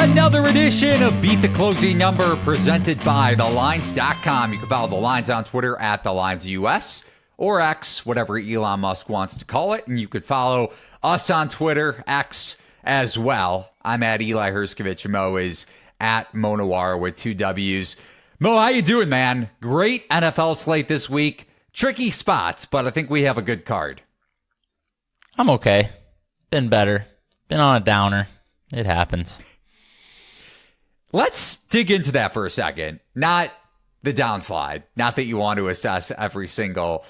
Another edition of Beat the Closing Number presented by TheLines.com. You can follow The Lines on Twitter at TheLinesUS or X, whatever Elon Musk wants to call it. And you could follow us on Twitter, X, as well. I'm at Eli Herskovich. Mo is at Nuwwarah with 2 W's. Mo, how you doing, man? Great NFL slate this week. Tricky spots, but I think we have a good card. I'm okay. Been better. Been on a downer. It happens. Let's dig into that for a second. Not the downslide. Not that you want to assess every single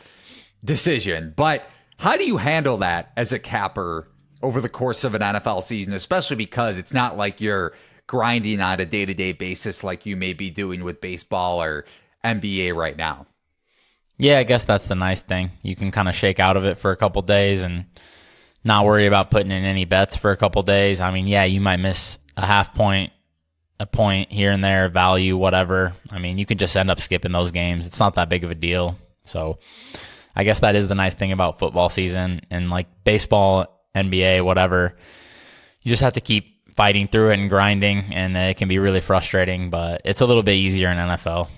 decision, but how do you handle that as a capper over the course of an NFL season, especially because it's not like you're grinding on a day-to-day basis like you may be doing with baseball or NBA right now? Yeah, I guess that's the nice thing. You can kind of shake out of it for a couple days and not worry about putting in any bets for a couple days. I mean, yeah, you might miss a half point, a point here and there, value, whatever. I mean, you can just end up skipping those games. It's not that big of a deal. So I guess that is the nice thing about football season. And like baseball, NBA, whatever, you just have to keep fighting through it and grinding, and it can be really frustrating, but it's a little bit easier in NFL.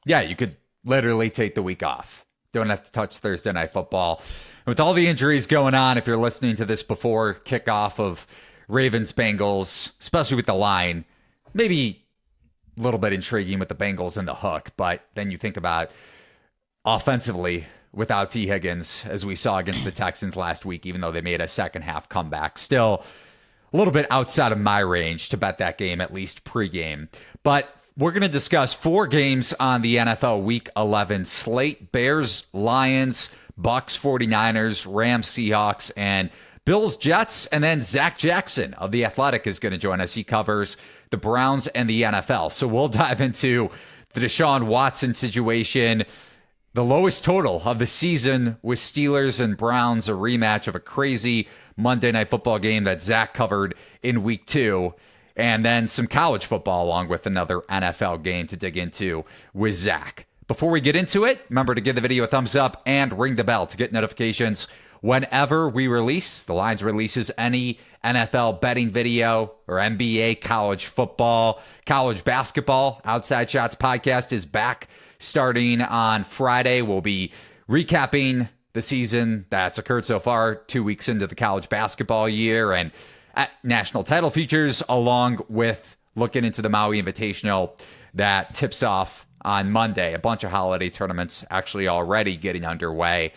Yeah, you could literally take the week off. Don't have to touch Thursday Night Football. With all the injuries going on, if you're listening to this before kickoff of Ravens-Bengals, especially with the line, maybe a little bit intriguing with the Bengals and the hook, but then you think about offensively without T. Higgins, as we saw against the Texans last week, even though they made a second-half comeback. Still a little bit outside of my range to bet that game, at least pregame. But we're going to discuss 4 games on the NFL Week 11 slate. Bears, Lions, Bucks, 49ers, Rams, Seahawks, and Bills, Jets, and then Zac Jackson of The Athletic is going to join us. He covers the Browns and the NFL. So we'll dive into the Deshaun Watson situation, the lowest total of the season with Steelers and Browns, a rematch of a crazy Monday Night Football game that Zach covered in Week 2, and then some college football along with another NFL game to dig into with Zach. Before we get into it, remember to give the video a thumbs up and ring the bell to get notifications whenever we release. The Lines releases any NFL betting video or NBA, college football, college basketball. Outside Shots podcast is back starting on Friday. We'll be recapping the season that's occurred so far, 2 weeks into the college basketball year, and national title features, along with looking into the Maui Invitational that tips off on Monday. A bunch of holiday tournaments actually already getting underway.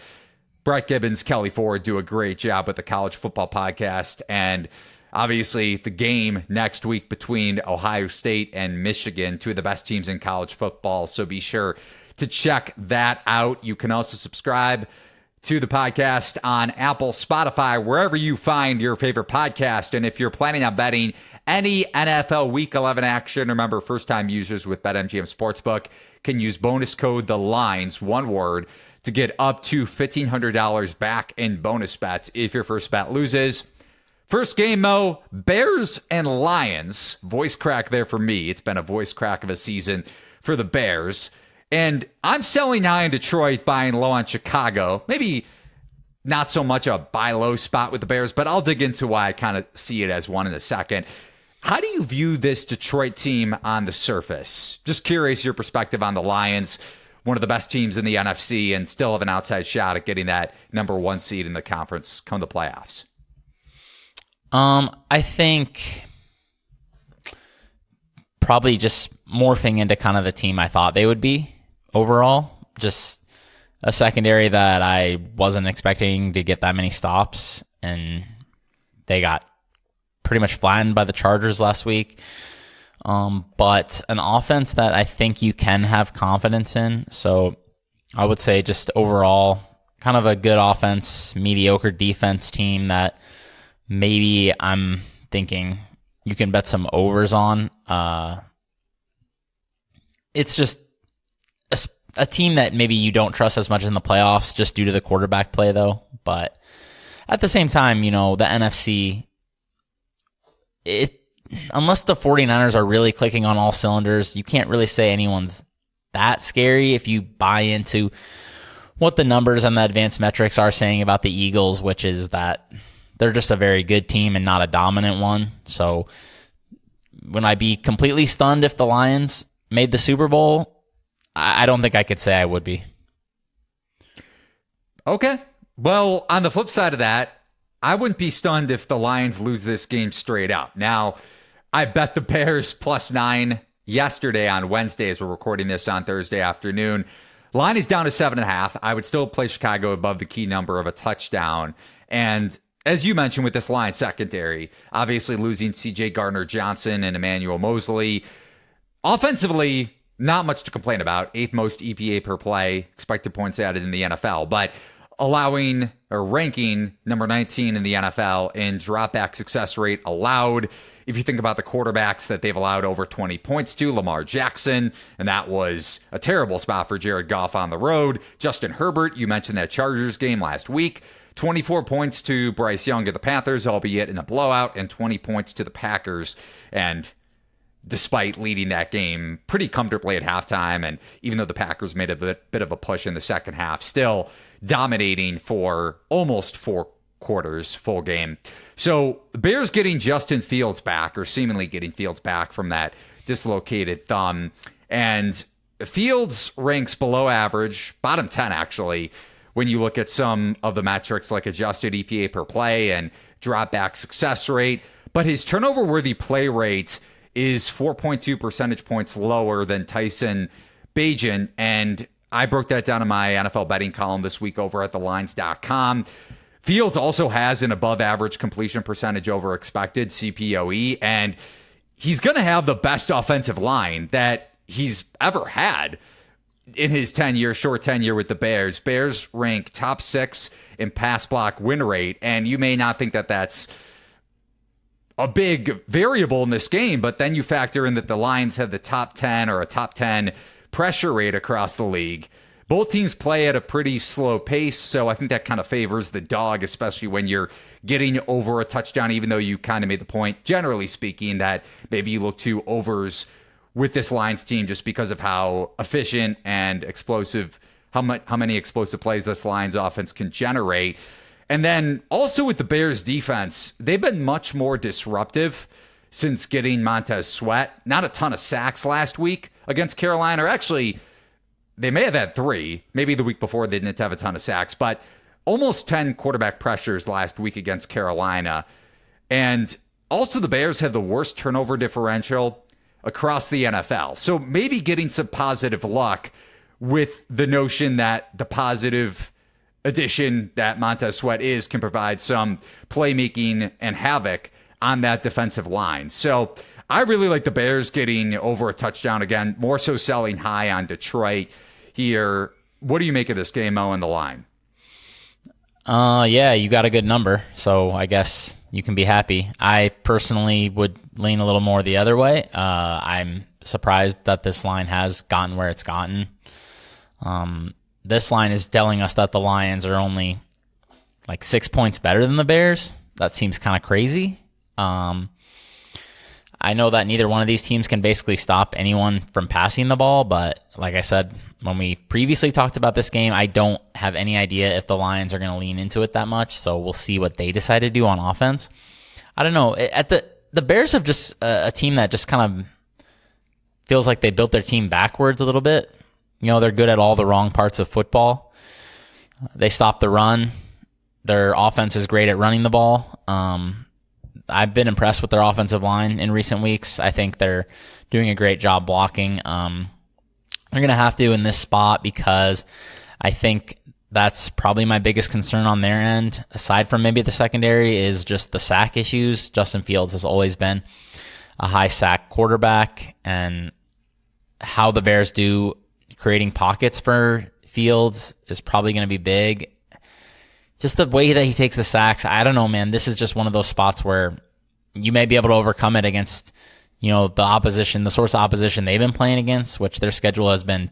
Brett Gibbons, Kelly Ford do a great job with the college football podcast, and obviously the game next week between Ohio State and Michigan, 2 of the best teams in college football, so be sure to check that out. You can also subscribe to the podcast on Apple, Spotify, wherever you find your favorite podcast. And if you're planning on betting any NFL Week 11 action, remember, first-time users with BetMGM Sportsbook can use bonus code THELINES, one word, to get up to $1,500 back in bonus bets if your first bet loses. First game, Mo, Bears and Lions. Voice crack there for me. It's been a voice crack of a season for the Bears. And I'm selling high in Detroit, buying low on Chicago. Maybe not so much a buy low spot with the Bears, but I'll dig into why I kind of see it as one in a second. How do you view this Detroit team on the surface? Just curious your perspective on the Lions, one of the best teams in the NFC, and still have an outside shot at getting that number 1 seed in the conference come the playoffs. I think probably just morphing into kind of the team I thought they would be overall. Just a secondary that I wasn't expecting to get that many stops, and they got pretty much flattened by the Chargers last week. But an offense that I think you can have confidence in. So I would say just overall kind of a good offense, mediocre defense team that maybe I'm thinking you can bet some overs on. It's just a team that maybe you don't trust as much in the playoffs just due to the quarterback play, though. But at the same time, you know, the NFC, unless the 49ers are really clicking on all cylinders, you can't really say anyone's that scary if you buy into what the numbers and the advanced metrics are saying about the Eagles, which is that they're just a very good team and not a dominant one. So Would I be completely stunned if the Lions made the Super Bowl? I don't think I could say I would be. Okay. Well, on the flip side of that, I wouldn't be stunned if the Lions lose this game straight up. Now, I bet the Bears +9 yesterday on Wednesday as we're recording this on Thursday afternoon. Line is down to 7.5. I would still play Chicago above the key number of a touchdown. And as you mentioned with this Lions secondary, obviously losing C.J. Gardner-Johnson and Emmanuel Mosley. Offensively, not much to complain about. 8th most EPA per play, expected points added in the NFL. But allowing or ranking number 19 in the NFL in dropback success rate allowed. If you think about the quarterbacks that they've allowed over 20 points to, Lamar Jackson, and that was a terrible spot for Jared Goff on the road. Justin Herbert, you mentioned that Chargers game last week. 24 points to Bryce Young of the Panthers, albeit in a blowout, and 20 points to the Packers. And despite leading that game pretty comfortably at halftime, and even though the Packers made a bit of a push in the second half, still dominating for almost 4 quarters, full game. So the Bears getting Justin Fields back, or seemingly getting Fields back from that dislocated thumb. And Fields ranks below average, bottom 10 actually, when you look at some of the metrics like adjusted EPA per play and drop back success rate. But his turnover-worthy play rate is 4.2 percentage points lower than Tyson Bagent. And I broke that down in my NFL betting column this week over at thelines.com. Fields also has an above-average completion percentage over expected, CPOE, and he's going to have the best offensive line that he's ever had in his short tenure with the Bears. Bears rank top 6 in pass block win rate, and you may not think that that's a big variable in this game, but then you factor in that the Lions have the top 10 or a top 10 pressure rate across the league. Both teams play at a pretty slow pace, so I think that kind of favors the dog, especially when you're getting over a touchdown, even though you kind of made the point, generally speaking, that maybe you look to overs with this Lions team just because of how efficient and explosive, how many explosive plays this Lions offense can generate. And then also with the Bears defense, they've been much more disruptive since getting Montez Sweat. Not a ton of sacks last week against Carolina, or actually they may have had 3. Maybe the week before they didn't have a ton of sacks, but almost 10 quarterback pressures last week against Carolina. And also the Bears have the worst turnover differential across the NFL. So maybe getting some positive luck with the notion that the positive addition that Montez Sweat can provide some playmaking and havoc on that defensive line. So I really like the Bears getting over a touchdown again, more so selling high on Detroit here. What do you make of this game, Mo, and the line? Yeah, you got a good number, so I guess you can be happy. I personally would lean a little more the other way. I'm surprised that this line has gotten where it's gotten. This line is telling us that the Lions are only like 6 points better than the Bears. That seems kind of crazy. I know that neither one of these teams can basically stop anyone from passing the ball, but like I said, when we previously talked about this game, I don't have any idea if the Lions are going to lean into it that much, so we'll see what they decide to do on offense. I don't know. The Bears have just a team that just kind of feels like they built their team backwards a little bit. You know, they're good at all the wrong parts of football. They stop the run. Their offense is great at running the ball. I've been impressed with their offensive line in recent weeks. I think they're doing a great job blocking. They're going to have to in this spot because I think that's probably my biggest concern on their end, aside from maybe the secondary, is just the sack issues. Justin Fields has always been a high sack quarterback, and how the Bears do creating pockets for Fields is probably going to be big. Just the way that he takes the sacks, I don't know, man. This is just one of those spots where you may be able to overcome it against, you know, the opposition, the source of opposition they've been playing against, which their schedule has been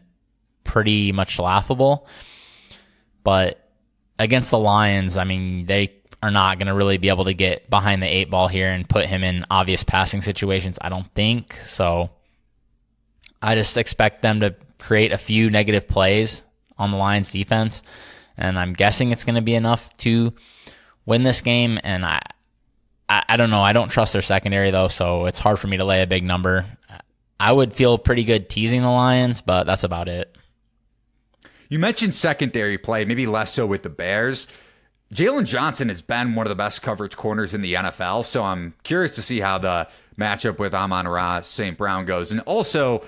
pretty much laughable. But against the Lions, I mean, they are not going to really be able to get behind the 8 ball here and put him in obvious passing situations, I don't think. So I just expect them to create a few negative plays on the Lions defense, and I'm guessing it's going to be enough to win this game. And I don't know. I don't trust their secondary, though, so it's hard for me to lay a big number. I would feel pretty good teasing the Lions, but that's about it. You mentioned secondary play, maybe less so with the Bears. Jalen Johnson has been one of the best coverage corners in the NFL, so I'm curious to see how the matchup with Amon-Ra St. Brown goes. And also,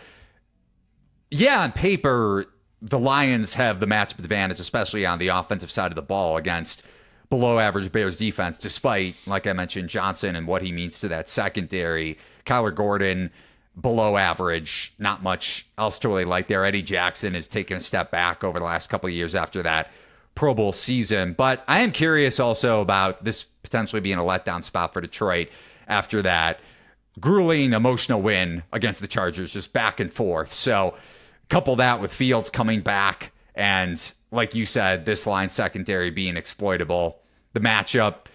yeah, on paper, the Lions have the matchup advantage, especially on the offensive side of the ball against below-average Bears defense, despite, like I mentioned, Johnson and what he means to that secondary. Kyler Gordon, below average, not much else to really like there. Eddie Jackson has taken a step back over the last couple of years after that Pro Bowl season. But I am curious also about this potentially being a letdown spot for Detroit after that grueling, emotional win against the Chargers, just back and forth. So couple that with Fields coming back and, like you said, this line secondary being exploitable. The matchup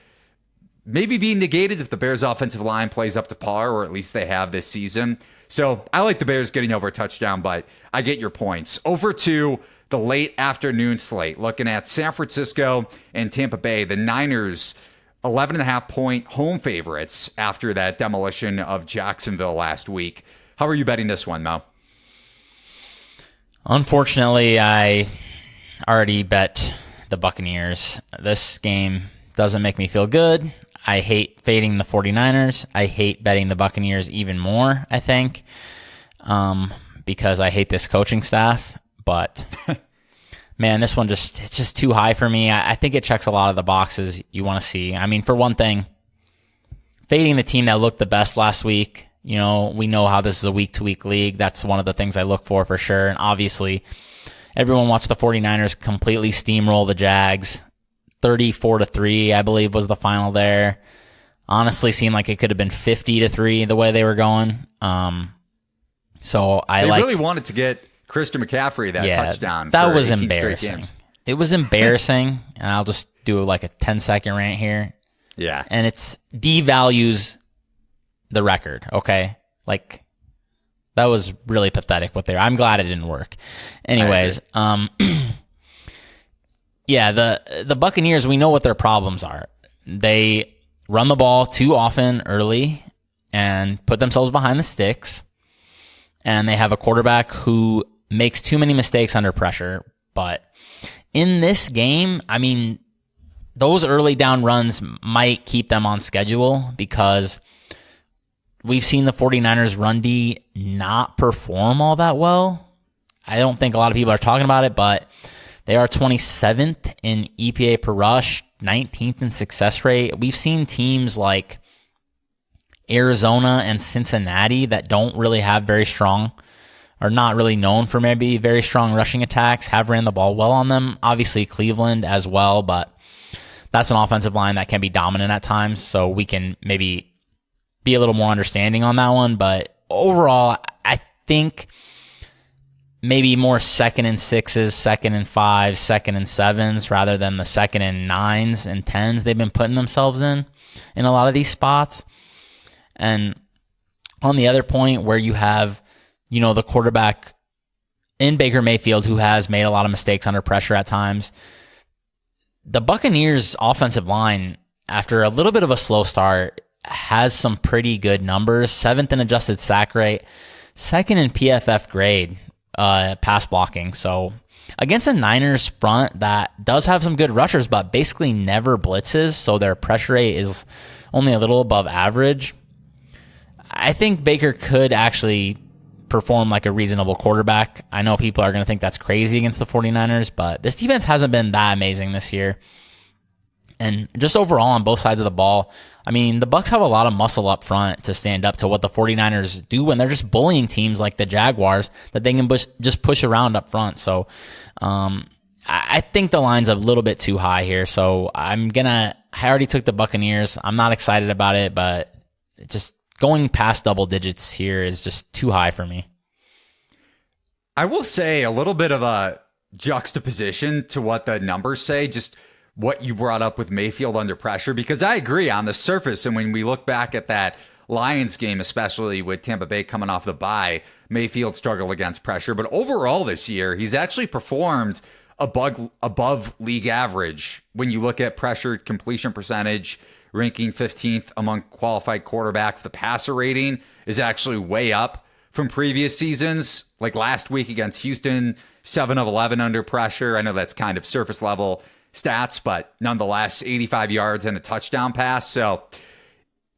maybe being negated if the Bears' offensive line plays up to par, or at least they have this season. So I like the Bears getting over a touchdown, but I get your points. Over to the late afternoon slate, looking at San Francisco and Tampa Bay. The Niners, 11.5-point home favorites after that demolition of Jacksonville last week. How are you betting this one, Mo? Unfortunately, I already bet the Buccaneers. This game doesn't make me feel good. I hate fading the 49ers. I hate betting the Buccaneers even more, I think, because I hate this coaching staff. But, man, this one it's just too high for me. I think it checks a lot of the boxes you want to see. I mean, for one thing, fading the team that looked the best last week, we know how this is a week-to-week league. That's one of the things I look for sure. And obviously, everyone watched the 49ers completely steamroll the Jags. 34-3, I believe, was the final there. Honestly, seemed like it could have been 50-3 the way they were going. So they really wanted to get Christian McCaffrey that touchdown. That was embarrassing. It was embarrassing, and I'll just do like a 10-second rant here. Yeah, and it's devalues the record. Okay, like that was really pathetic. What there, I'm glad it didn't work. Anyways, yeah, the Buccaneers, we know what their problems are. They run the ball too often early and put themselves behind the sticks. And they have a quarterback who makes too many mistakes under pressure. But in this game, I mean, those early down runs might keep them on schedule because we've seen the 49ers run D not perform all that well. I don't think a lot of people are talking about it, but they are 27th in EPA per rush, 19th in success rate. We've seen teams like Arizona and Cincinnati that don't really have very strong, or not really known for maybe very strong rushing attacks, have ran the ball well on them. Obviously Cleveland as well, but that's an offensive line that can be dominant at times, so we can maybe be a little more understanding on that one. But overall, I think maybe more 2nd and 6s, 2nd and 5s, 2nd and 7s, rather than the 2nd and 9s and 10s they've been putting themselves in a lot of these spots. And on the other point where you have, the quarterback in Baker Mayfield who has made a lot of mistakes under pressure at times, the Buccaneers offensive line, after a little bit of a slow start, has some pretty good numbers. 7th in adjusted sack rate, 2nd in PFF grade, pass blocking. So against a Niners front that does have some good rushers, but basically never blitzes, so their pressure rate is only a little above average, I think Baker could actually perform like a reasonable quarterback. I know people are going to think that's crazy against the 49ers, but this defense hasn't been that amazing this year. And just overall on both sides of the ball, I mean, the Bucs have a lot of muscle up front to stand up to what the 49ers do when they're just bullying teams like the Jaguars that they can just push around up front. So I think the line's a little bit too high here. So I already took the Buccaneers. I'm not excited about it, but just going past double digits here is just too high for me. I will say a little bit of a juxtaposition to what the numbers say, just what you brought up with Mayfield under pressure, because I agree on the surface. And when we look back at that Lions game, especially with Tampa Bay coming off the bye, Mayfield struggled against pressure. But overall this year, he's actually performed above league average when you look at pressured completion percentage, ranking 15th among qualified quarterbacks. The passer rating is actually way up from previous seasons. Like last week against Houston, 7 of 11 under pressure. I know that's kind of surface level stats, but nonetheless, 85 yards and a touchdown pass. So,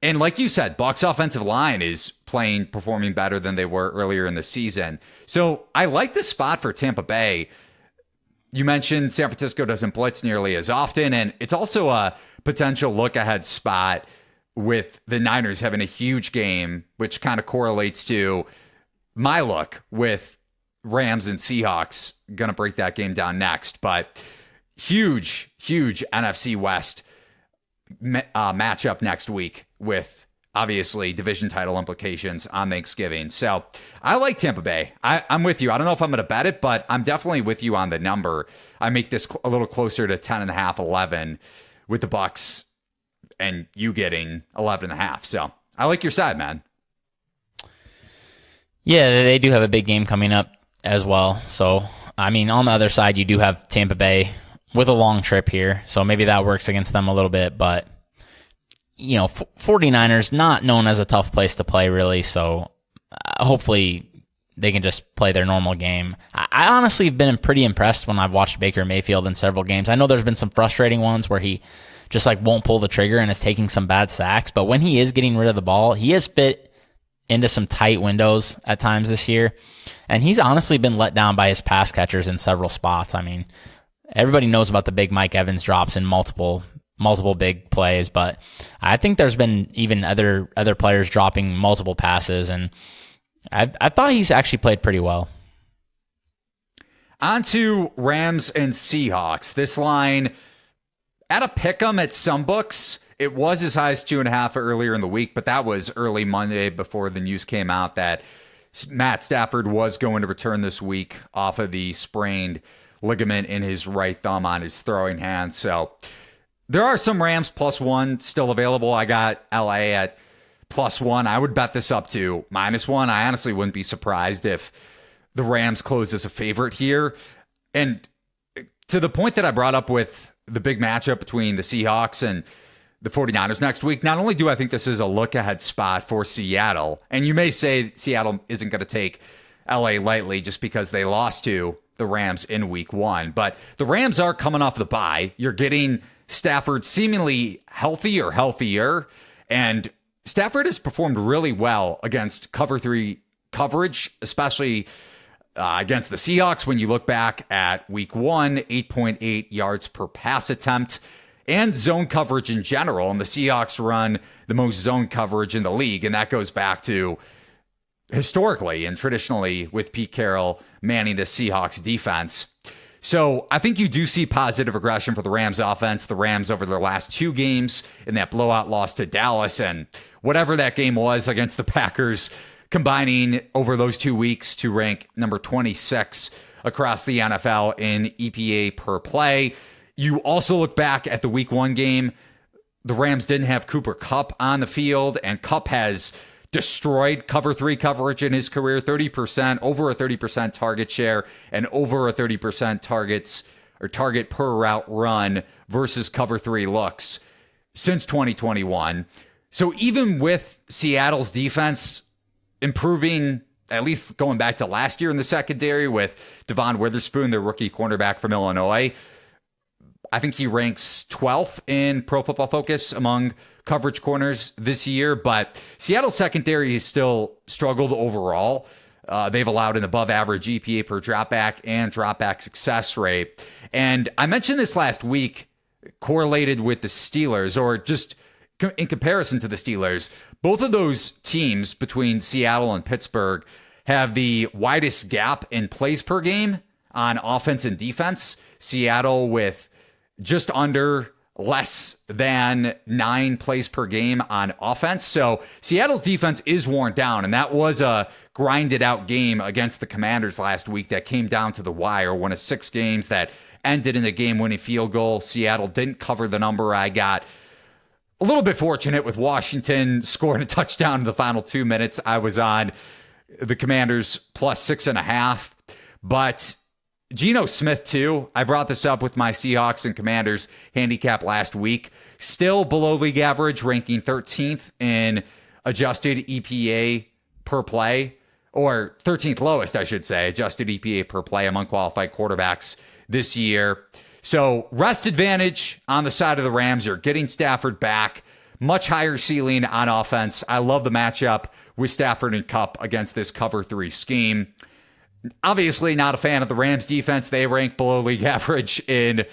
and like you said, Bucs offensive line is performing better than they were earlier in the season. So I like this spot for Tampa Bay. You mentioned San Francisco doesn't blitz nearly as often, and it's also a potential look-ahead spot with the Niners having a huge game, which kind of correlates to my look with Rams and Seahawks. Going to break that game down next, but huge NFC West matchup next week with obviously division title implications on Thanksgiving. So I like Tampa Bay. I'm with you. I don't know if I'm going to bet it, but I'm definitely with you on the number. I make this a little closer to 10.5, 11 with the Bucs and you getting 11.5. So I like your side, man. Yeah, they do have a big game coming up as well. So, I mean, on the other side, you do have Tampa Bay with a long trip here. So maybe that works against them a little bit, but 49ers, not known as a tough place to play, really. So hopefully they can just play their normal game. I honestly have been pretty impressed when I've watched Baker Mayfield in several games. I know there's been some frustrating ones where he just won't pull the trigger and is taking some bad sacks. But when he is getting rid of the ball, he has fit into some tight windows at times this year. And he's honestly been let down by his pass catchers in several spots. I mean, everybody knows about the big Mike Evans drops in multiple big plays, but I think there's been even other players dropping multiple passes, and I thought he's actually played pretty well. On to Rams and Seahawks. This line at a pick'em at some books, it was as high as 2.5 earlier in the week, but that was early Monday before the news came out that Matt Stafford was going to return this week off of the sprained ligament in his right thumb on his throwing hand. So there are some Rams +1 still available. I got LA at +1. I would bet this up to -1. I honestly wouldn't be surprised if the Rams closed as a favorite here. And to the point that I brought up with the big matchup between the Seahawks and the 49ers next week, not only do I think this is a look-ahead spot for Seattle, and you may say Seattle isn't going to take LA lightly just because they lost to the Rams in week 1, but the Rams are coming off the bye. You're getting Stafford seemingly healthy or healthier, and Stafford has performed really well against cover 3 coverage, especially against the Seahawks. When you look back at week 1, 8.8 yards per pass attempt, and zone coverage in general. And the Seahawks run the most zone coverage in the league, and that goes back to historically and traditionally with Pete Carroll manning the Seahawks defense. So I think you do see positive aggression for the Rams offense. The Rams over their last 2 games in that blowout loss to Dallas and whatever that game was against the Packers, combining over those 2 weeks to rank number 26 across the NFL in EPA per play. You also look back at the week 1 game. The Rams didn't have Cooper Kupp on the field, and Kupp has destroyed cover 3 coverage in his career, 30%, over a 30% target share, and over a 30% target per route run versus cover 3 looks since 2021. So even with Seattle's defense improving, at least going back to last year in the secondary with Devon Witherspoon, the rookie cornerback from Illinois, I think he ranks 12th in Pro Football Focus among coverage corners this year, but Seattle's secondary has still struggled overall. They've allowed an above average EPA per dropback and dropback success rate. And I mentioned this last week, correlated with the Steelers, or just in comparison to the Steelers. Both of those teams between Seattle and Pittsburgh have the widest gap in plays per game on offense and defense. Seattle with just under less than 9 plays per game on offense. So Seattle's defense is worn down, and that was a grinded out game against the Commanders last week that came down to the wire. One of 6 games that ended in a game-winning field goal. Seattle didn't cover the number. I got a little bit fortunate with Washington scoring a touchdown in the final 2 minutes. I was on the Commanders +6.5, but Geno Smith, too. I brought this up with my Seahawks and Commanders handicap last week. still below league average, ranking 13th in adjusted EPA per play, or 13th lowest, I should say, adjusted EPA per play among qualified quarterbacks this year. So rest advantage on the side of the Rams. You're getting Stafford back. Much higher ceiling on offense. I love the matchup with Stafford and Kupp against this cover 3 scheme. Obviously not a fan of the Rams defense. They rank below league average in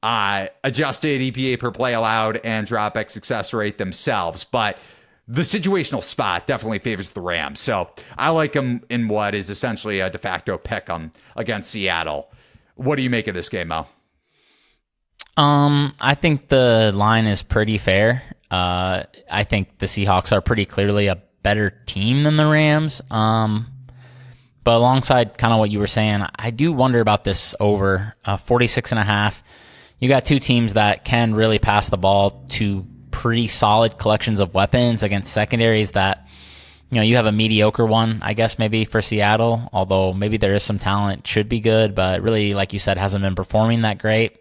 adjusted EPA per play allowed and dropback success rate themselves. But the situational spot definitely favors the Rams. So I like them in what is essentially a de facto pick 'em against Seattle. What do you make of this game, Mo? I think the line is pretty fair. I think the Seahawks are pretty clearly a better team than the Rams. But alongside kind of what you were saying, I do wonder about this over 46.5. You got two teams that can really pass the ball to pretty solid collections of weapons against secondaries that, you have a mediocre one, I guess, maybe for Seattle, although maybe there is some talent, should be good, but really, like you said, hasn't been performing that great.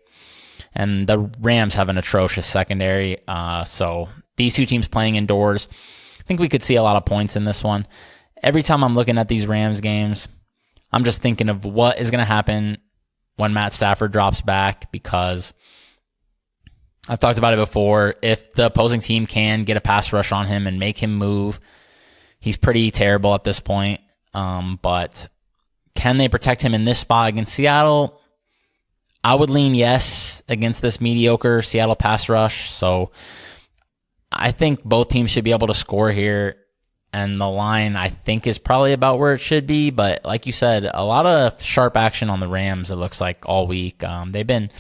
And the Rams have an atrocious secondary. So these two teams playing indoors, I think we could see a lot of points in this one. Every time I'm looking at these Rams games, I'm just thinking of what is going to happen when Matt Stafford drops back, because I've talked about it before. If the opposing team can get a pass rush on him and make him move, he's pretty terrible at this point. But can they protect him in this spot against Seattle? I would lean yes against this mediocre Seattle pass rush. So I think both teams should be able to score here. And the line, I think, is probably about where it should be. But like you said, a lot of sharp action on the Rams, it looks like, all week. They've been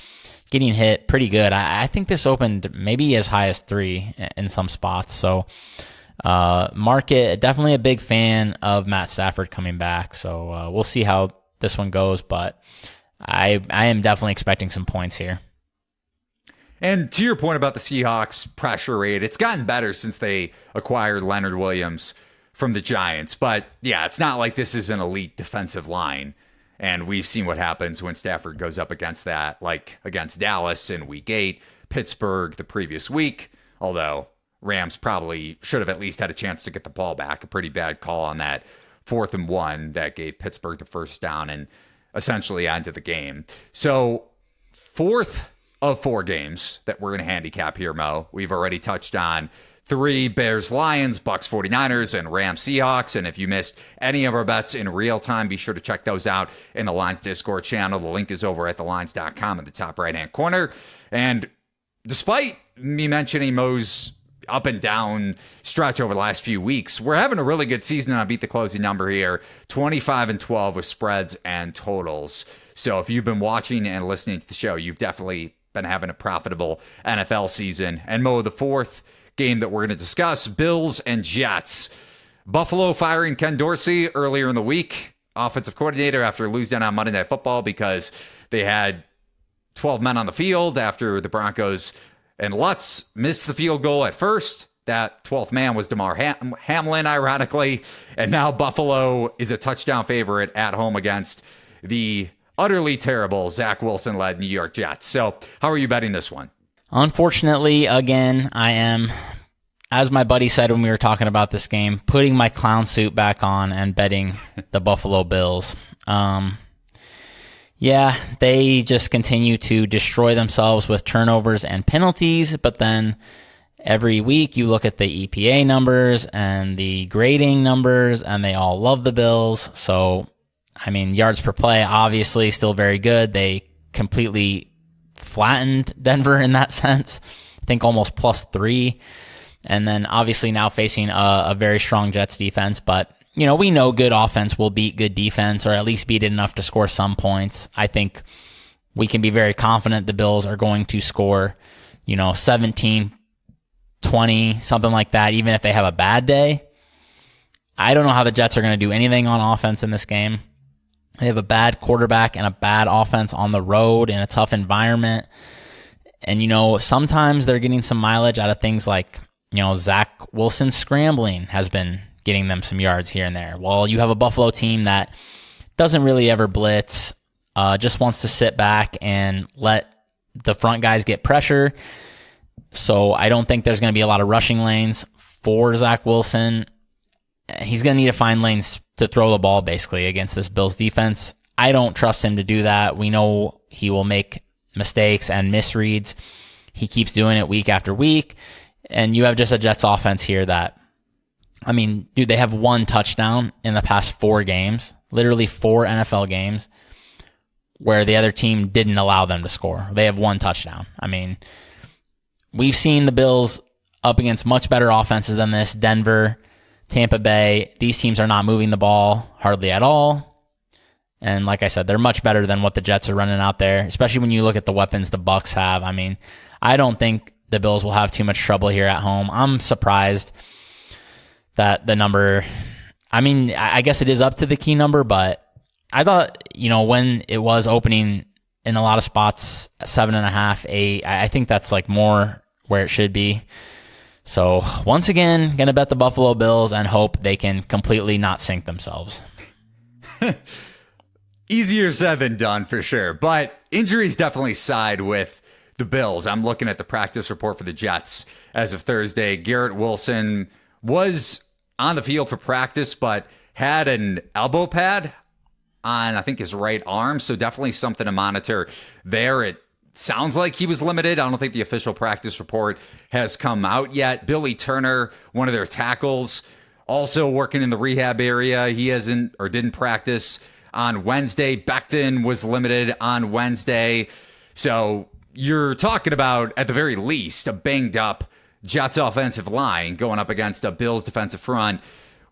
getting hit pretty good. I think this opened maybe as high as 3 in some spots. So market, definitely a big fan of Matt Stafford coming back. So we'll see how this one goes. But I am definitely expecting some points here. And to your point about the Seahawks pressure rate, it's gotten better since they acquired Leonard Williams from the Giants. But yeah, it's not like this is an elite defensive line. And we've seen what happens when Stafford goes up against that, like against Dallas in week 8, Pittsburgh the previous week, although Rams probably should have at least had a chance to get the ball back. A pretty bad call on that 4th and 1 that gave Pittsburgh the first down and essentially ended the game. So 4th of 4 games that we're going to handicap here, Mo. We've already touched on 3 Bears-Lions, Bucs-49ers, and Rams-Seahawks. And if you missed any of our bets in real time, be sure to check those out in the Lines Discord channel. The link is over at thelines.com in the top right-hand corner. And despite me mentioning Mo's up and down stretch over the last few weeks, we're having a really good season on Beat the Closing Number here, 25-12 with spreads and totals. So if you've been watching and listening to the show, you've definitely been having a profitable NFL season. And Mo, the 4th game that we're going to discuss, Bills and Jets. Buffalo firing Ken Dorsey earlier in the week, offensive coordinator, after losing on Monday Night Football because they had 12 men on the field after the Broncos and Lutz missed the field goal at first. That 12th man was DeMar Hamlin, ironically. And now Buffalo is a touchdown favorite at home against the utterly terrible Zach Wilson-led New York Jets. So how are you betting this one? Unfortunately, again, I am, as my buddy said when we were talking about this game, putting my clown suit back on and betting the Buffalo Bills. Yeah, they just continue to destroy themselves with turnovers and penalties, but then every week you look at the EPA numbers and the grading numbers, and they all love the Bills. So, I mean, yards per play, obviously, still very good. They completely flattened Denver in that sense. I think almost +3. And then obviously now facing a very strong Jets defense. But, we know good offense will beat good defense, or at least beat it enough to score some points. I think we can be very confident the Bills are going to score, 17, 20, something like that, even if they have a bad day. I don't know how the Jets are going to do anything on offense in this game. They have a bad quarterback and a bad offense on the road in a tough environment. And, sometimes they're getting some mileage out of things like, Zach Wilson scrambling has been getting them some yards here and there. Well, you have a Buffalo team that doesn't really ever blitz, just wants to sit back and let the front guys get pressure. So I don't think there's going to be a lot of rushing lanes for Zach Wilson. He's going to need to find lanes to throw the ball basically against this Bills defense. I don't trust him to do that. We know he will make mistakes and misreads. He keeps doing it week after week. And you have just a Jets offense here that, I mean, dude, they have 1 touchdown in the past 4 games, literally 4 NFL games, where the other team didn't allow them to score. They have 1 touchdown. I mean, we've seen the Bills up against much better offenses than this. Denver, Tampa Bay, these teams are not moving the ball hardly at all. And like I said, they're much better than what the Jets are running out there, especially when you look at the weapons the Bucs have. I mean, I don't think the Bills will have too much trouble here at home. I'm surprised that the number, I mean, I guess it is up to the key number, but I thought, when it was opening in a lot of spots, 7.5, 8, I think that's like more where it should be. So once again, going to bet the Buffalo Bills and hope they can completely not sink themselves. Easier said than done for sure, but injuries definitely side with the Bills. I'm looking at the practice report for the Jets as of Thursday. Garrett Wilson was on the field for practice, but had an elbow pad on, I think, his right arm. So definitely something to monitor there. It sounds like he was limited. I don't think the official practice report has come out yet. Billy Turner, one of their tackles, also working in the rehab area. He hasn't or didn't practice on Wednesday. Becton was limited on Wednesday. So you're talking about, at the very least, a banged up Jets offensive line going up against a Bills defensive front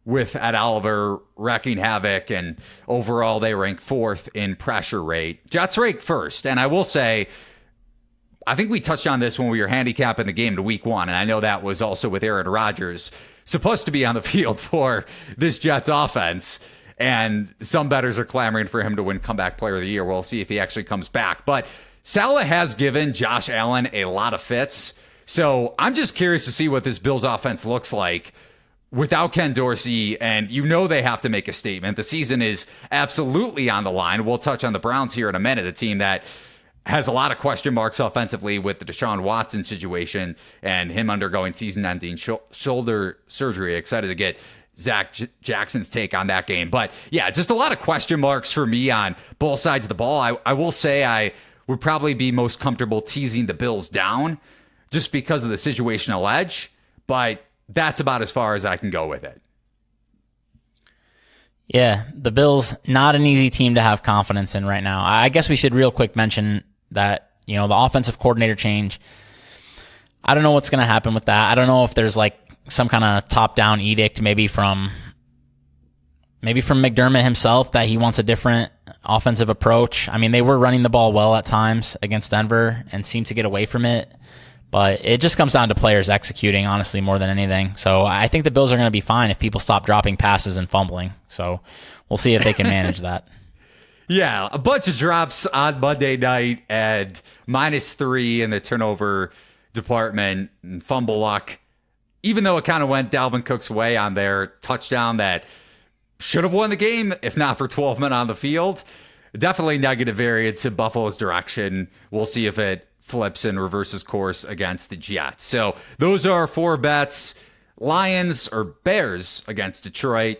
with Ed Oliver wrecking havoc, and overall they rank 4th in pressure rate. Jets rank 1st, and I will say, I think we touched on this when we were handicapping the game to week 1, and I know that was also with Aaron Rodgers supposed to be on the field for this Jets offense, and some bettors are clamoring for him to win Comeback Player of the Year. We'll see if he actually comes back. But Saleh has given Josh Allen a lot of fits, so I'm just curious to see what this Bills offense looks like without Ken Dorsey, and they have to make a statement. The season is absolutely on the line. We'll touch on the Browns here in a minute, a team that has a lot of question marks offensively with the Deshaun Watson situation and him undergoing season-ending shoulder surgery. Excited to get Zac Jackson's take on that game. But yeah, just a lot of question marks for me on both sides of the ball. I will say I would probably be most comfortable teasing the Bills down just because of the situational edge, but that's about as far as I can go with it. Yeah, the Bills, not an easy team to have confidence in right now. I guess we should real quick mention that, the offensive coordinator change, I don't know what's going to happen with that. I don't know if there's like some kind of top-down edict maybe from McDermott himself that he wants a different offensive approach. I mean, they were running the ball well at times against Denver and seemed to get away from it. But it just comes down to players executing, honestly, more than anything. So I think the Bills are going to be fine if people stop dropping passes and fumbling. So we'll see if they can manage that. Yeah, a bunch of drops on Monday night and -3 in the turnover department and fumble luck. Even though it kind of went Dalvin Cook's way on their touchdown that should have won the game, if not for 12 men on the field. Definitely negative variance in Buffalo's direction. We'll see if it flips and reverses course against the Jets. So those are 4 bets. Lions or Bears against Detroit.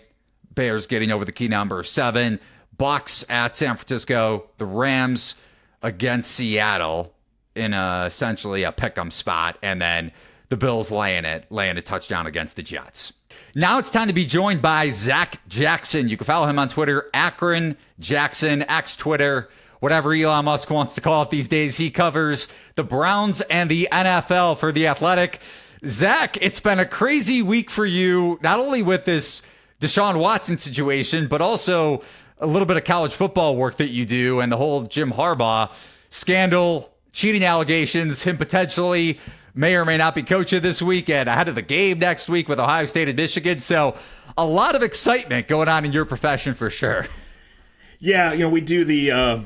Bears getting over the key number of 7. Bucks at San Francisco. The Rams against Seattle in essentially a pick'em spot. And then the Bills laying a touchdown against the Jets. Now it's time to be joined by Zac Jackson. You can follow him on Twitter, Akron Jackson, X Twitter, whatever Elon Musk wants to call it these days. He covers the Browns and the NFL for The Athletic. Zach, it's been a crazy week for you, not only with this Deshaun Watson situation, but also a little bit of college football work that you do and the whole Jim Harbaugh scandal, cheating allegations, him potentially may or may not be coaching this weekend ahead of the game next week with Ohio State and Michigan. So a lot of excitement going on in your profession for sure. Yeah, we do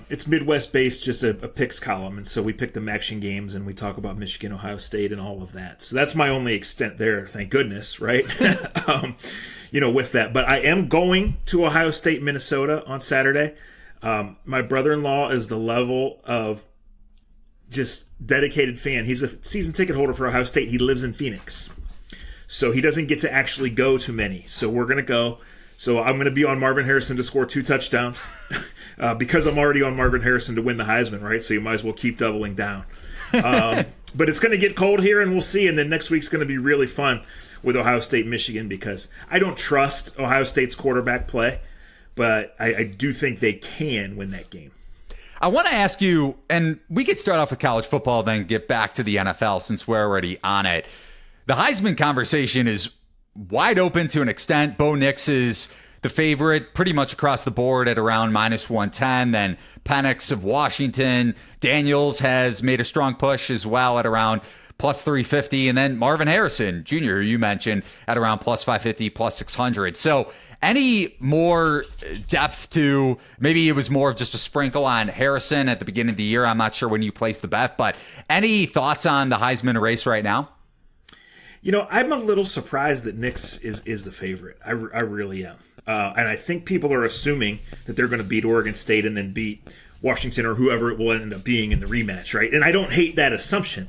it's Midwest-based, just a picks column, and so we pick the action games, and we talk about Michigan, Ohio State, and all of that. So that's my only extent there, thank goodness, right? With that. But I am going to Ohio State, Minnesota on Saturday. My brother-in-law is the level of just dedicated fan. He's a season ticket holder for Ohio State. He lives in Phoenix, so he doesn't get to actually go to many. So we're going to go. So I'm going to be on Marvin Harrison to score 2 touchdowns because I'm already on Marvin Harrison to win the Heisman, right? So you might as well keep doubling down. But it's going to get cold here, and we'll see. And then next week's going to be really fun with Ohio State, Michigan, because I don't trust Ohio State's quarterback play, but I do think they can win that game. I want to ask you, and we could start off with college football, then get back to the NFL since we're already on it. The Heisman conversation is wide open to an extent. Bo Nix is the favorite pretty much across the board at around -110. Then Penix of Washington. Daniels has made a strong push as well at around +350. And then Marvin Harrison Jr., who you mentioned, at around +550, +600. So any more depth to, maybe it was more of just a sprinkle on Harrison at the beginning of the year. I'm not sure when you placed the bet, but any thoughts on the Heisman race right now? You know, I'm a little surprised that Nix is the favorite. I really am. And I think people are assuming that they're going to beat Oregon State and then beat Washington or whoever it will end up being in the rematch, right? And I don't hate that assumption.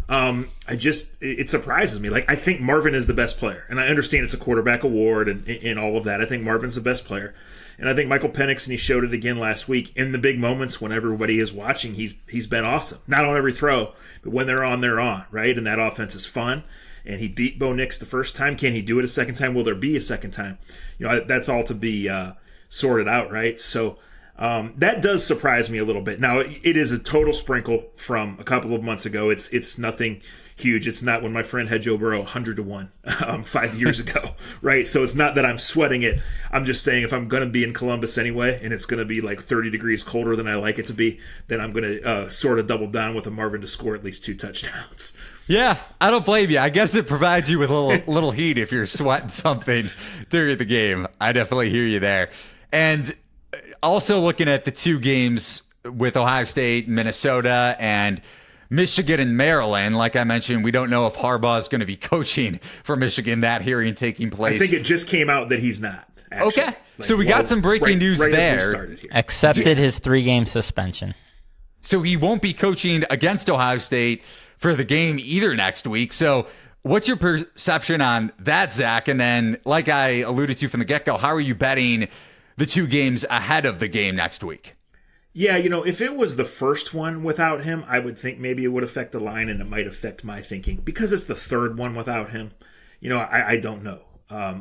It surprises me. Like, I think Marvin is the best player. And I understand it's a quarterback award and all of that. I think Marvin's the best player. And I think Michael Penix, and he showed it again last week, in the big moments when everybody is watching, he's been awesome. Not on every throw, but when they're on, right? And that offense is fun. And he beat Bo Nix the first time. Can he do it a second time? Will there be a second time? You know, that's all to be sorted out, right? So that does surprise me a little bit. Now, it is a total sprinkle from a couple of months ago. It's nothing huge. It's not when my friend had Joe Burrow 100-1 5 years ago, right? So it's not that I'm sweating it. I'm just saying if I'm going to be in Columbus anyway, and it's going to be like 30 degrees colder than I like it to be, then I'm going to sort of double down with a Marvin to score at least 2 touchdowns. Yeah, I don't blame you. I guess it provides you with a little heat if you're sweating something during the game. I definitely hear you there. And also looking at the 2 games with Ohio State, Minnesota, and Michigan and Maryland, like I mentioned, we don't know if Harbaugh is going to be coaching for Michigan, that hearing taking place. I think it just came out that he's not. Actually. Okay, so we got some breaking news there. Accepted his 3-game suspension. So he won't be coaching against Ohio State for the game either next week. So what's your perception on that, Zach? And then, like I alluded to from the get-go, how are you betting the 2 games ahead of the game next week? Yeah, you know, if it was the first one without him, I would think maybe it would affect the line and it might affect my thinking. Because it's the third one without him, you know, I don't know.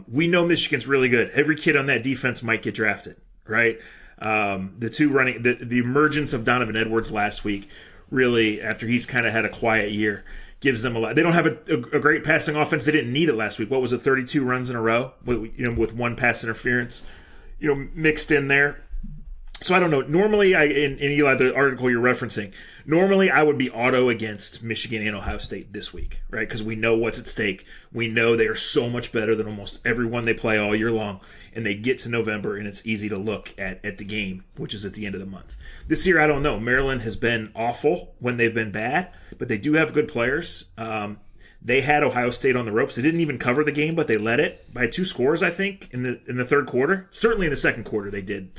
We know Michigan's really good. Every kid on that defense might get drafted, right? The emergence of Donovan Edwards last week, really, after he's kind of had a quiet year, gives them a lot. They don't have a great passing offense. They didn't need it last week. What was it, 32 runs in a row with 1 pass interference, mixed in there. So I don't know. Normally, in Eli, the article you're referencing, normally I would be auto against Michigan and Ohio State this week, right? Because we know what's at stake. We know they are so much better than almost everyone they play all year long. And they get to November, and it's easy to look at the game, which is at the end of the month. This year, I don't know. Maryland has been awful when they've been bad, but they do have good players. They had Ohio State on the ropes. They didn't even cover the game, but they led it by 2 scores, I think, in the third quarter. Certainly in the second quarter they did.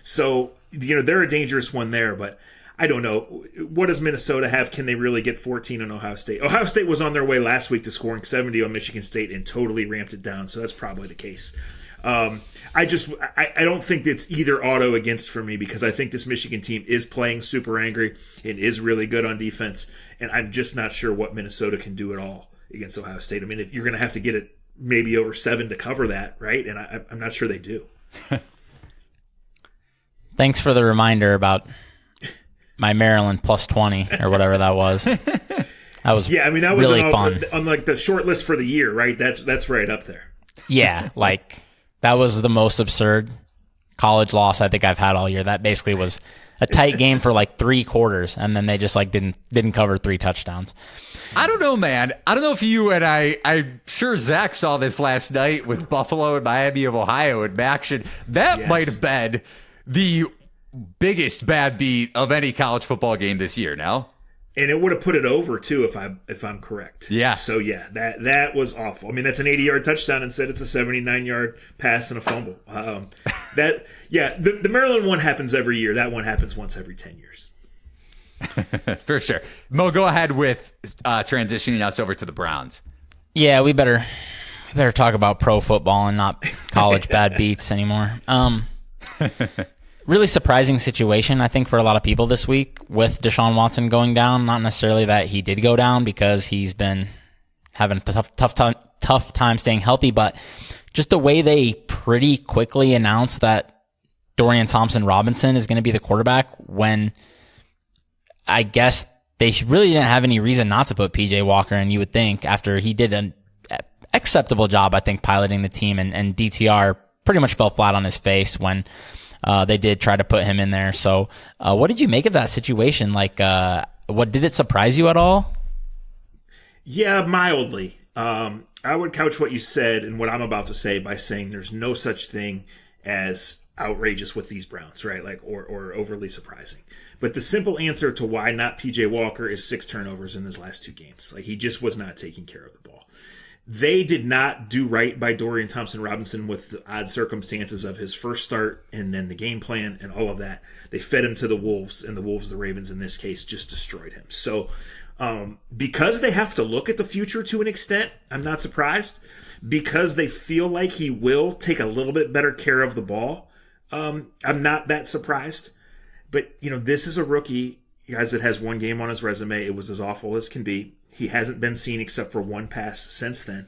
So, they're a dangerous one there, but I don't know. What does Minnesota have? Can they really get 14 on Ohio State? Ohio State was on their way last week to scoring 70 on Michigan State and totally ramped it down, so that's probably the case. I don't think it's either auto against for me because I think this Michigan team is playing super angry and is really good on defense, and I'm just not sure what Minnesota can do at all against Ohio State. I mean, if you're going to have to get it maybe over 7 to cover that, right? And I'm not sure they do. Thanks for the reminder about my Maryland +20 or whatever that was. That was that was really fun. On like the short list for the year, right? That's right up there. Yeah, like that was the most absurd college loss I think I've had all year. That basically was a tight game for like 3 quarters, and then they just like didn't cover 3 touchdowns. I don't know, man. I don't know if you and I'm sure Zach saw this last night with Buffalo and Miami of Ohio in action. That might have been the biggest bad beat of any college football game this year, no? And it would have put it over too if I'm correct. Yeah. So yeah, that was awful. I mean, that's an 80-yard touchdown. Instead, it's a 79-yard pass and a fumble. The Maryland one happens every year. That one happens once every 10 years. For sure. Mo, go ahead with transitioning us over to the Browns. Yeah, we better talk about pro football and not college bad beats anymore. Really surprising situation, I think, for a lot of people this week with Deshaun Watson going down. Not necessarily that he did go down because he's been having a tough time staying healthy, but just the way they pretty quickly announced that Dorian Thompson-Robinson is going to be the quarterback when I guess they really didn't have any reason not to put PJ Walker in, you would think, after he did an acceptable job, I think, piloting the team, and DTR pretty much fell flat on his face when they did try to put him in there. So what did you make of that situation? Like, what did it surprise you at all? Yeah, mildly. I would couch what you said and what I'm about to say by saying there's no such thing as outrageous with these Browns, right? Like, or overly surprising. But the simple answer to why not PJ Walker is 6 turnovers in his last 2 games. Like, he just was not taking care of the ball. They did not do right by Dorian Thompson-Robinson with the odd circumstances of his first start and then the game plan and all of that. They fed him to the Wolves, and the Wolves, the Ravens in this case, just destroyed him. So because they have to look at the future to an extent, I'm not surprised. Because they feel like he will take a little bit better care of the ball, I'm not that surprised. But, this is a rookie, guys, that has 1 game on his resume. It was as awful as can be. He hasn't been seen except for 1 pass since then.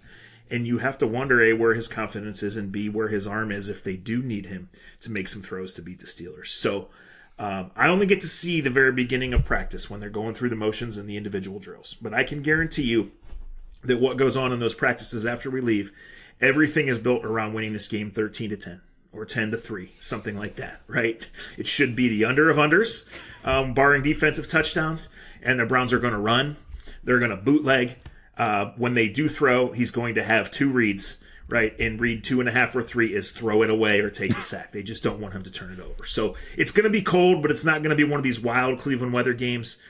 And you have to wonder, A, where his confidence is, and B, where his arm is if they do need him to make some throws to beat the Steelers. So I only get to see the very beginning of practice when they're going through the motions and the individual drills. But I can guarantee you that what goes on in those practices after we leave, everything is built around winning this game 13-10 or 10-3, something like that, right? It should be the under of unders, barring defensive touchdowns, and the Browns are going to run. They're going to bootleg. When they do throw, he's going to have 2 reads, right? And read 2.5 or 3 is throw it away or take the sack. They just don't want him to turn it over. So it's going to be cold, but it's not going to be one of these wild Cleveland weather games.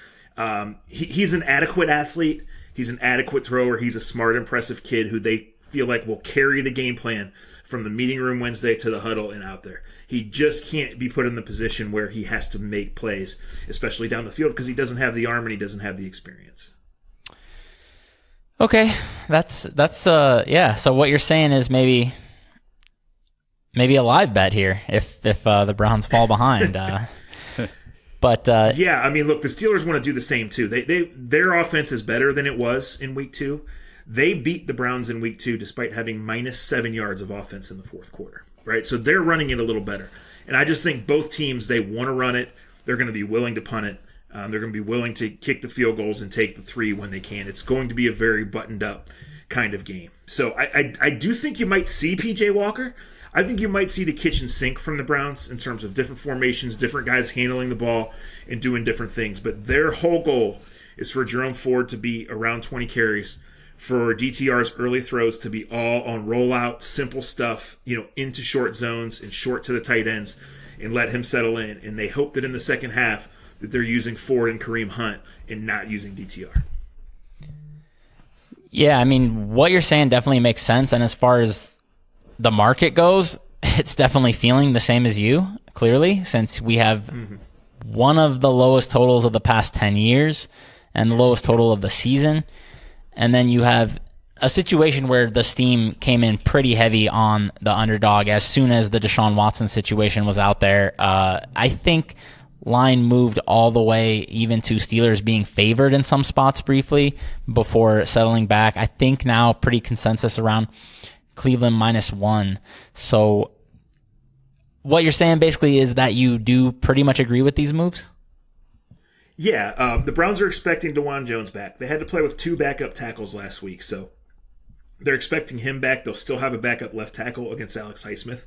He's an adequate athlete. He's an adequate thrower. He's a smart, impressive kid who they feel like will carry the game plan from the meeting room Wednesday to the huddle and out there. He just can't be put in the position where he has to make plays, especially down the field, because he doesn't have the arm and he doesn't have the experience. Okay, that's yeah. So what you're saying is maybe a live bet here if the Browns fall behind. But yeah, I mean, look, the Steelers want to do the same too. Their offense is better than it was in week 2. They beat the Browns in week 2 despite having -7 yards of offense in the fourth quarter, right? So they're running it a little better. And I just think both teams, they want to run it. They're going to be willing to punt it. They're going to be willing to kick the field goals and take the 3 when they can. It's going to be a very buttoned up kind of game. So I do think you might see PJ Walker. I think you might see the kitchen sink from the Browns in terms of different formations, different guys handling the ball and doing different things. But their whole goal is for Jerome Ford to be around 20 carries, for DTR's early throws to be all on rollout, simple stuff, into short zones and short to the tight ends, and let him settle in. And they hope that in the second half that they're using Ford and Kareem Hunt and not using DTR. Yeah, I mean, what you're saying definitely makes sense. And as far as the market goes, it's definitely feeling the same as you, clearly, since we have one of the lowest totals of the past 10 years and the lowest total of the season. And then you have a situation where the steam came in pretty heavy on the underdog as soon as the Deshaun Watson situation was out there. I think line moved all the way even to Steelers being favored in some spots briefly before settling back. I think now pretty consensus around Cleveland -1. So what you're saying basically is that you do pretty much agree with these moves? Yeah, the Browns are expecting DeJuan Jones back. They had to play with 2 backup tackles last week, so they're expecting him back. They'll still have a backup left tackle against Alex Highsmith,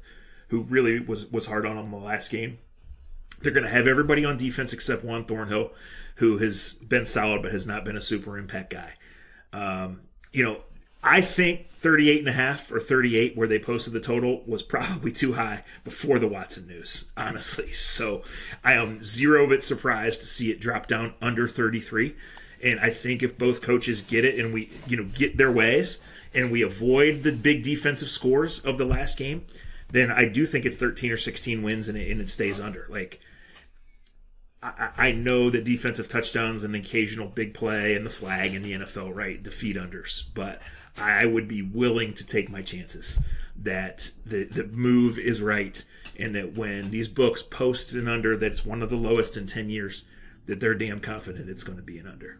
who really was hard on him the last game. They're going to have everybody on defense except Juan Thornhill, who has been solid but has not been a super impact guy. I think 38.5 or 38, where they posted the total, was probably too high before the Watson news, honestly. So I am 0 bit surprised to see it drop down under 33. And I think if both coaches get it and we, get their ways and we avoid the big defensive scores of the last game, then I do think it's 13 or 16 wins and it stays under. Like, I know that defensive touchdowns and occasional big play and the flag in the NFL, right, defeat unders. But I would be willing to take my chances that the move is right, and that when these books post an under that's one of the lowest in 10 years, that they're damn confident it's going to be an under.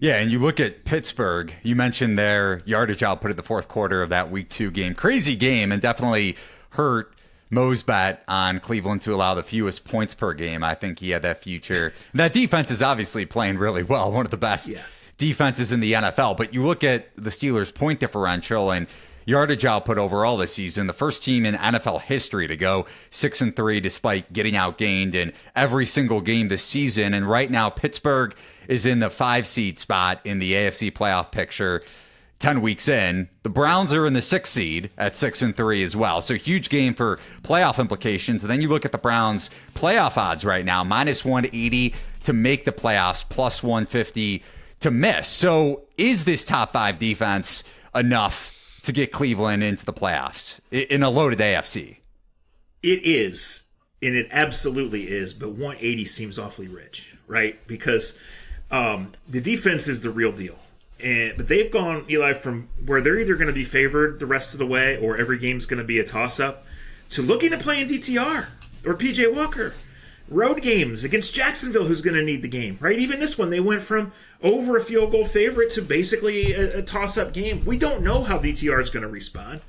Yeah, and you look at Pittsburgh, you mentioned their yardage output at the fourth quarter of that Week 2 game. Crazy game, and definitely hurt Mo's bet on Cleveland to allow the fewest points per game. I think he had that future. That defense is obviously playing really well, one of the best defenses in the NFL. But you look at the Steelers' point differential and yardage output overall this season, the first team in NFL history to go 6-3 despite getting outgained in every single game this season. And right now, Pittsburgh is in the 5-seed spot in the AFC playoff picture 10 weeks in. The Browns are in the 6th seed at 6-3 as well. So huge game for playoff implications. And then you look at the Browns playoff odds right now, minus 180 to make the playoffs, plus 150 to miss. So is this top 5 defense enough to get Cleveland into the playoffs in a loaded AFC? It is, and it absolutely is, but 180 seems awfully rich, right? Because the defense is the real deal. But they've gone, Eli, from where they're either going to be favored the rest of the way or every game's going to be a toss-up to looking at playing DTR or PJ Walker. Road games against Jacksonville, who's going to need the game, right? Even this one, they went from over a field goal favorite to basically a toss-up game. We don't know how DTR is going to respond.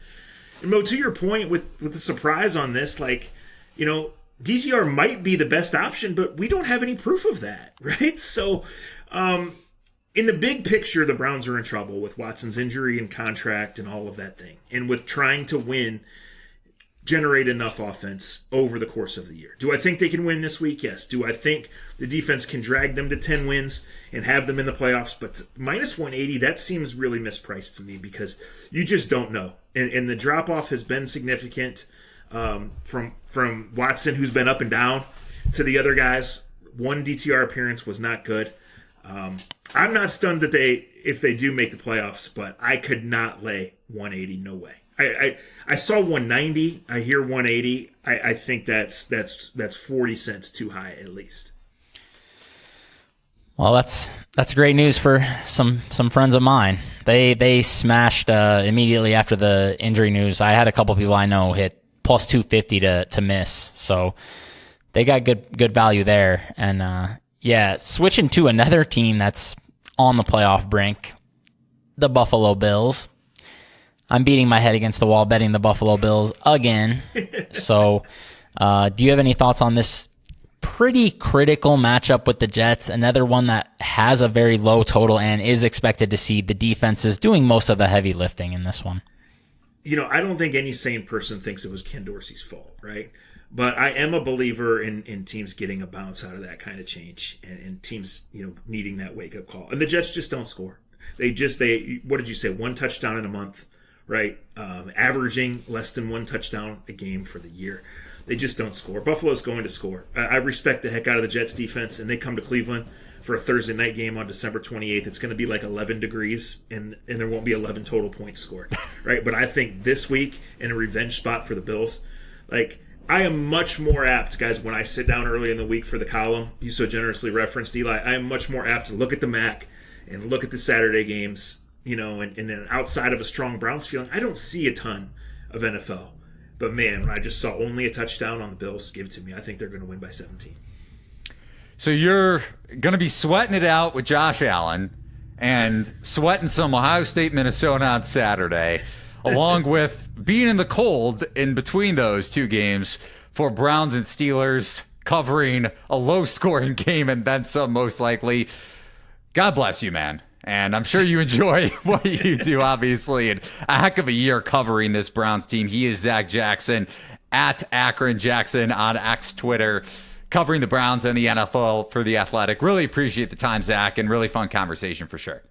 And Mo, to your point with the surprise on this, DTR might be the best option, but we don't have any proof of that, right? So, in the big picture, the Browns are in trouble with Watson's injury and contract and all of that thing. And with trying to win, generate enough offense over the course of the year. Do I think they can win this week? Yes. Do I think the defense can drag them to 10 wins and have them in the playoffs? But minus 180, that seems really mispriced to me because you just don't know. And the drop-off has been significant from Watson, who's been up and down, to the other guys. One DTR appearance was not good. I'm not stunned that if they do make the playoffs, but I could not lay 180. No way. I saw 190. I hear 180. I think that's 40 cents too high at least. Well, that's great news for some friends of mine. They smashed immediately after the injury news. I had a couple people I know hit plus 250 to miss, so they got good value there. And switching to another team that's on the playoff brink, the Buffalo Bills. I'm beating my head against the wall betting the Buffalo Bills again. So do you have any thoughts on this pretty critical matchup with the Jets? Another one that has a very low total and is expected to see the defenses doing most of the heavy lifting in this one. I don't think any sane person thinks it was Ken Dorsey's fault, right? But I am a believer in teams getting a bounce out of that kind of change and teams, needing that wake-up call. And the Jets just don't score. They what did you say, 1 touchdown in a month, right? Averaging less than 1 touchdown a game for the year. They just don't score. Buffalo's going to score. I respect the heck out of the Jets defense, and they come to Cleveland for a Thursday night game on December 28th. It's going to be like 11 degrees, and there won't be 11 total points scored, right? But I think this week, in a revenge spot for the Bills, I am much more apt, guys, when I sit down early in the week for the column you so generously referenced, Eli, I am much more apt to look at the MAC and look at the Saturday games, and then outside of a strong Browns feeling, I don't see a ton of NFL. But man, when I just saw only a touchdown on the Bills, give it to me. I think they're going to win by 17. So you're going to be sweating it out with Josh Allen and sweating some Ohio State, Minnesota on Saturday, along with being in the cold in between those two games for Browns and Steelers, covering a low-scoring game and then some, most likely. God bless you, man. And I'm sure you enjoy what you do, obviously. And a heck of a year covering this Browns team. He is Zac Jackson at Akron Jackson on X Twitter, covering the Browns and the NFL for The Athletic. Really appreciate the time, Zach, and really fun conversation for sure.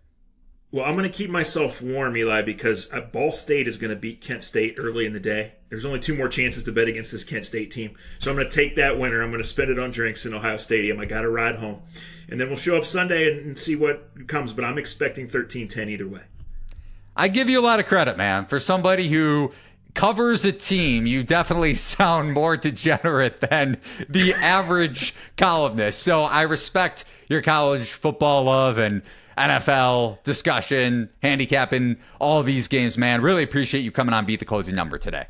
Well, I'm going to keep myself warm, Eli, because Ball State is going to beat Kent State early in the day. There's only 2 more chances to bet against this Kent State team. So I'm going to take that winner. I'm going to spend it on drinks in Ohio Stadium. I got to ride home. And then we'll show up Sunday and see what comes. But I'm expecting 13-10 either way. I give you a lot of credit, man, for somebody who covers a team, you definitely sound more degenerate than the average columnist. So I respect your college football love and NFL discussion, handicapping all of these games, man. Really appreciate you coming on Beat the Closing Number today.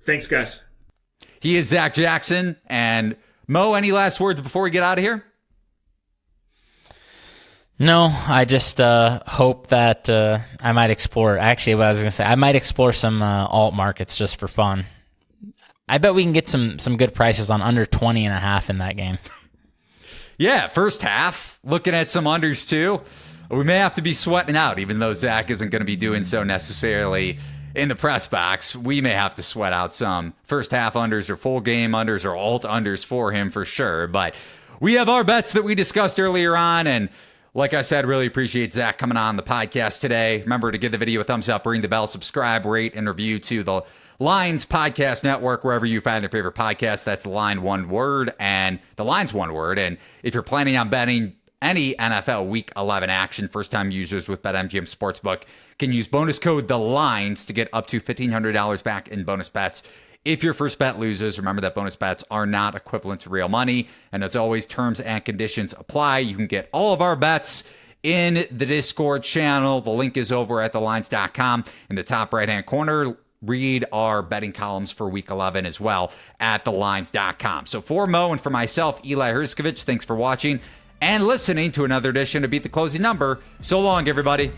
Thanks, guys. He is Zac Jackson. And Mo, any last words before we get out of here? No, I just hope that I might explore. Actually, what I was going to say, I might explore some alt markets just for fun. I bet we can get some good prices on under 20.5 in that game. Yeah, first half. Looking at some unders too. We may have to be sweating out, even though Zach isn't going to be doing so necessarily in the press box. We may have to sweat out some first half unders or full game unders or alt unders for him for sure. But we have our bets that we discussed earlier on, and like I said, really appreciate Zach coming on the podcast today. Remember to give the video a thumbs up, ring the bell, subscribe, rate, and review to the Lines Podcast Network, wherever you find your favorite podcast. That's the Line one word, and the Line's one word. And if you're planning on betting any NFL Week 11 action, first-time users with BetMGM Sportsbook can use bonus code THELINES to get up to $1,500 back in bonus bets. If your first bet loses, remember that bonus bets are not equivalent to real money. And as always, terms and conditions apply. You can get all of our bets in the Discord channel. The link is over at thelines.com. In the top right-hand corner, read our betting columns for Week 11 as well at thelines.com. So for Mo and for myself, Eli Herskovich, thanks for watching and listening to another edition of Beat the Closing Number. So long, everybody.